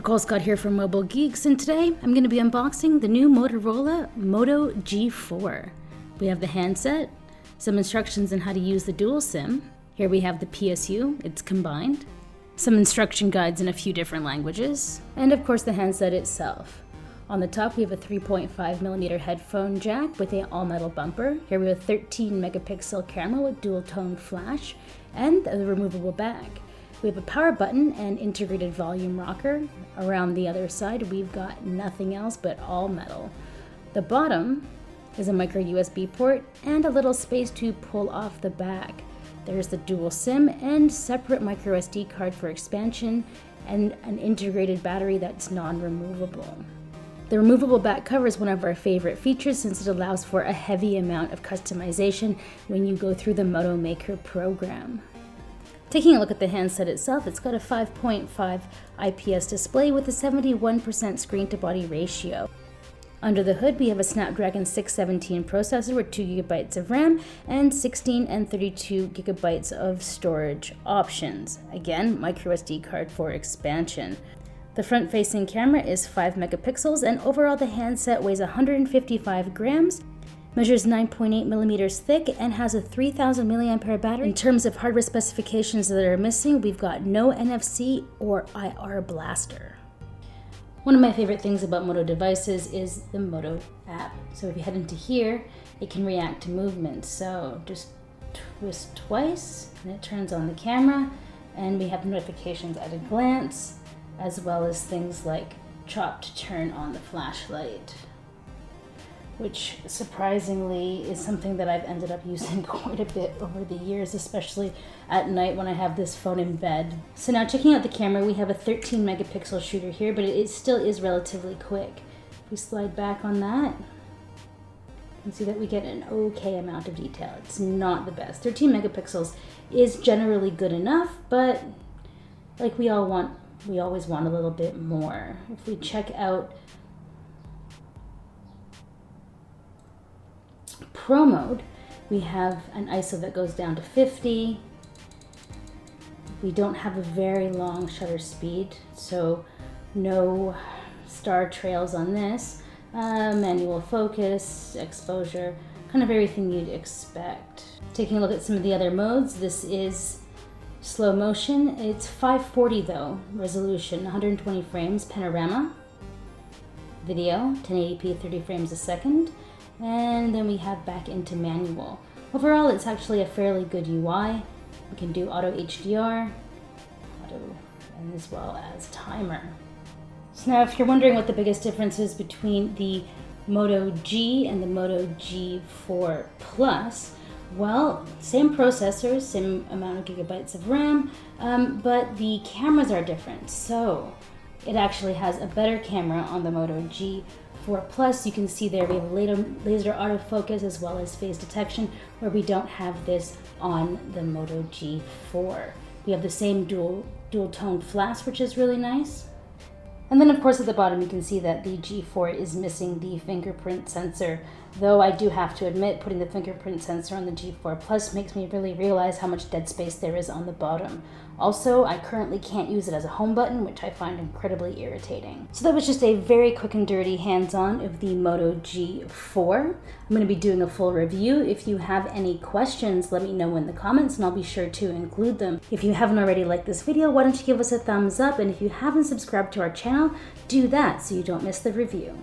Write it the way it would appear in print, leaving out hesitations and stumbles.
Nicole Scott here from Mobile Geeks, and today I'm going to be unboxing the new Motorola Moto G4. We have the handset, some instructions on how to use the dual SIM. Here we have the PSU, it's combined, some instruction guides in a few different languages, and of course the handset itself. On the top we have a 3.5mm headphone jack with an all-metal bumper. Here we have a 13 megapixel camera with dual tone flash and a removable bag. We have a power button and integrated volume rocker. Around the other side, we've got nothing else but all metal. The bottom is a micro USB port and a little space to pull off the back. There's the dual SIM and separate micro SD card for expansion and an integrated battery that's non-removable. The removable back cover is one of our favorite features since it allows for a heavy amount of customization when you go through the Moto Maker program. Taking a look at the handset itself, it's got a 5.5 IPS display with a 71% screen-to-body ratio. Under the hood, we have a Snapdragon 617 processor with 2GB of RAM and 16 and 32 GB of storage options. Again, micro SD card for expansion. The front-facing camera is 5 megapixels, and overall the handset weighs 155 grams. Measures 9.8 millimeters thick and has a 3000 milliampere battery. In terms of hardware specifications that are missing, we've got no NFC or IR blaster. One of my favorite things about Moto devices is the Moto app. So if you head into here, it can react to movement. So just twist twice and it turns on the camera, and we have notifications at a glance, as well as things like chop to turn on the flashlight, which surprisingly is something that I've ended up using quite a bit over the years, especially at night when I have this phone in bed. So now checking out the camera, we have a 13 megapixel shooter here, but it still is relatively quick. If we slide back on that, you can see that we get an okay amount of detail. It's not the best. 13 megapixels is generally good enough, but like we always want a little bit more. If we check out Pro mode, we have an ISO that goes down to 50. We don't have a very long shutter speed, so no star trails on this. Manual focus, exposure, kind of everything you'd expect. Taking a look at some of the other modes, this is slow motion. It's 540 though, resolution, 120 frames, panorama. Video, 1080p, 30 frames a second. And then we have back into manual. Overall, it's actually a fairly good UI. We can do auto HDR, and as well as timer. So now if you're wondering what the biggest difference is between the Moto G and the Moto G4 Plus, well, same processors, same amount of gigabytes of RAM, but the cameras are different. So it actually has a better camera on the Moto G4 Plus. You can see there we have laser autofocus as well as phase detection, where we don't have this on the Moto G4. We have the same dual tone flash, which is really nice. And then of course at the bottom you can see that the G4 is missing the fingerprint sensor, though I do have to admit putting the fingerprint sensor on the G4 Plus makes me really realize how much dead space there is on the bottom. Also, I currently can't use it as a home button, which I find incredibly irritating. So that was just a very quick and dirty hands-on of the Moto G4. I'm going to be doing a full review. If you have any questions, let me know in the comments and I'll be sure to include them. If you haven't already liked this video, why don't you give us a thumbs up, and if you haven't subscribed to our channel, do that so you don't miss the review.